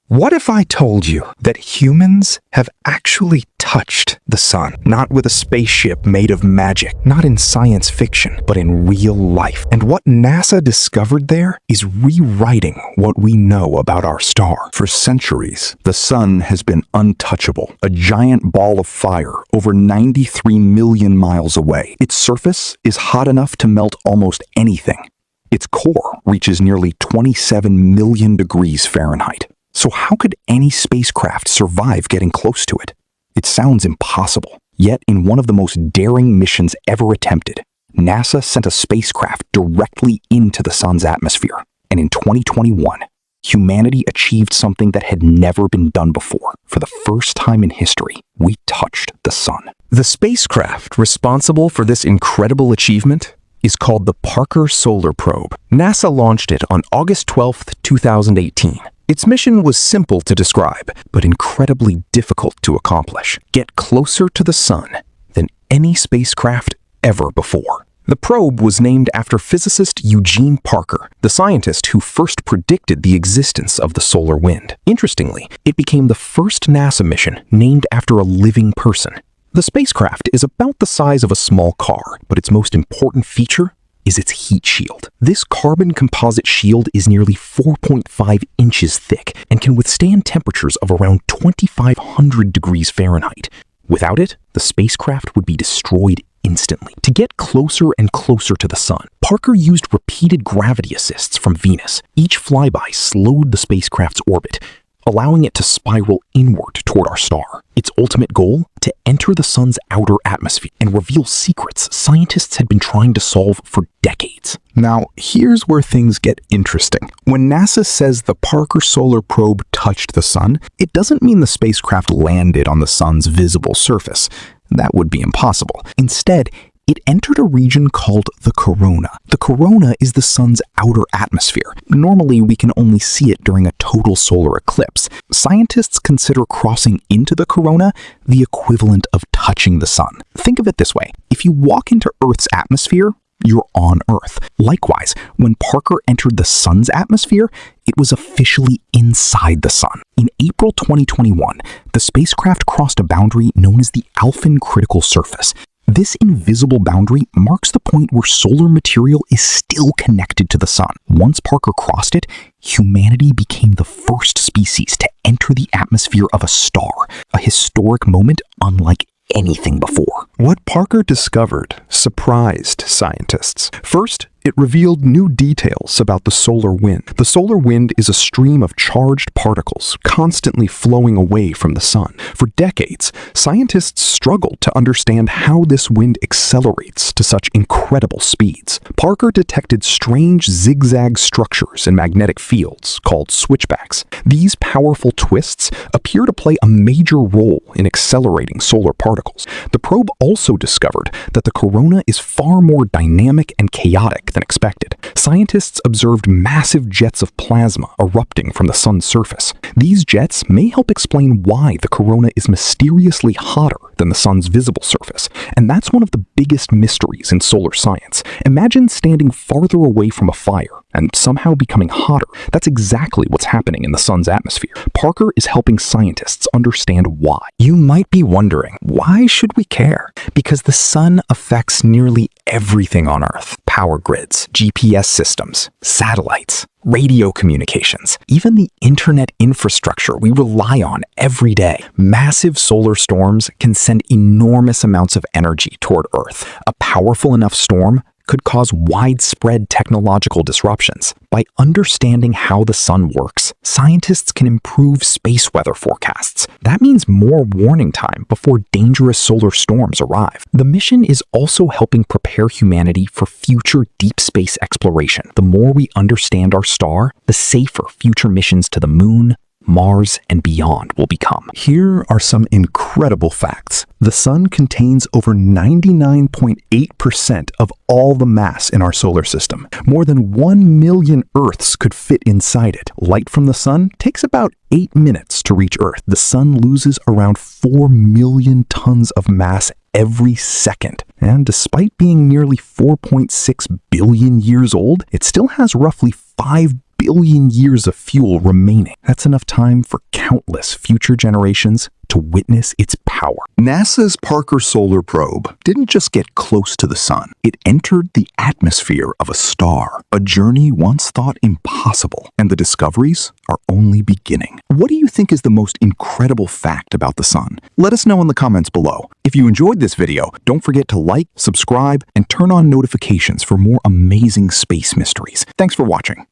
What if I told you that humans have actually touched the sun? Not with a spaceship made of magic, not in science fiction, but in real life. And what NASA discovered there is rewriting what we know about our star. For centuries, the sun has been untouchable, a giant ball of fire over 93 million miles away. Its surface is hot enough to melt almost anything. Its core reaches nearly 27 million degrees Fahrenheit. So how could any spacecraft survive getting close to it? It sounds impossible. Yet, in one of the most daring missions ever attempted, NASA sent a spacecraft directly into the sun's atmosphere. And in 2021, humanity achieved something that had never been done before. For the first time in history, we touched the sun. The spacecraft responsible for this incredible achievement is called the Parker Solar Probe. NASA launched it on August 12, 2018. Its mission was simple to describe, but incredibly difficult to accomplish. Get closer to the sun than any spacecraft ever before. The probe was named after physicist Eugene Parker, the scientist who first predicted the existence of the solar wind. Interestingly, it became the first NASA mission named after a living person. The spacecraft is about the size of a small car, but its most important feature is its heat shield. This carbon composite shield is nearly 4.5 inches thick and can withstand temperatures of around 2,500 degrees Fahrenheit. Without it, the spacecraft would be destroyed instantly. To get closer and closer to the sun, Parker used repeated gravity assists from Venus. Each flyby slowed the spacecraft's orbit, allowing it to spiral inward toward our star. Its ultimate goal? To enter the sun's outer atmosphere and reveal secrets scientists had been trying to solve for decades. Now, here's where things get interesting. When NASA says the Parker Solar Probe touched the sun, it doesn't mean the spacecraft landed on the sun's visible surface. That would be impossible. Instead, it entered a region called the corona. The corona is the sun's outer atmosphere. Normally, we can only see it during a total solar eclipse. Scientists consider crossing into the corona the equivalent of touching the sun. Think of it this way. If you walk into Earth's atmosphere, you're on Earth. Likewise, when Parker entered the sun's atmosphere, it was officially inside the sun. In April 2021, the spacecraft crossed a boundary known as the Alfvén Critical Surface. This invisible boundary marks the point where solar material is still connected to the sun. Once Parker crossed it, humanity became the first species to enter the atmosphere of a star, a historic moment unlike anything before. What Parker discovered surprised scientists. First, it revealed new details about the solar wind. The solar wind is a stream of charged particles constantly flowing away from the sun. For decades, scientists struggled to understand how this wind accelerates to such incredible speeds. Parker detected strange zigzag structures in magnetic fields called switchbacks. These powerful twists appear to play a major role in accelerating solar particles. The probe also discovered that the corona is far more dynamic and chaotic than expected. Scientists observed massive jets of plasma erupting from the sun's surface. These jets may help explain why the corona is mysteriously hotter than the sun's visible surface. And that's one of the biggest mysteries in solar science. Imagine standing farther away from a fire and somehow becoming hotter. That's exactly what's happening in the sun's atmosphere. Parker is helping scientists understand why. You might be wondering, why should we care? Because the sun affects nearly everything on Earth. Power grids, GPS systems, satellites, radio communications, even the internet infrastructure we rely on every day. Massive solar storms can send enormous amounts of energy toward Earth. A powerful enough storm could cause widespread technological disruptions. By understanding how the sun works, scientists can improve space weather forecasts. That means more warning time before dangerous solar storms arrive. The mission is also helping prepare humanity for future deep space exploration. The more we understand our star, the safer future missions to the moon, Mars, and beyond will become. Here are some incredible facts. The sun contains over 99.8% of all the mass in our solar system. More than 1 million Earths could fit inside it. Light from the sun takes about 8 minutes to reach Earth. The sun loses around 4 million tons of mass every second. And despite being nearly 4.6 billion years old, it still has roughly 5 billion years of fuel remaining. That's enough time for countless future generations to witness its power. NASA's Parker Solar Probe didn't just get close to the sun. It entered the atmosphere of a star, a journey once thought impossible, and the discoveries are only beginning. What do you think is the most incredible fact about the sun? Let us know in the comments below. If you enjoyed this video, don't forget to like, subscribe, and turn on notifications for more amazing space mysteries. Thanks for watching.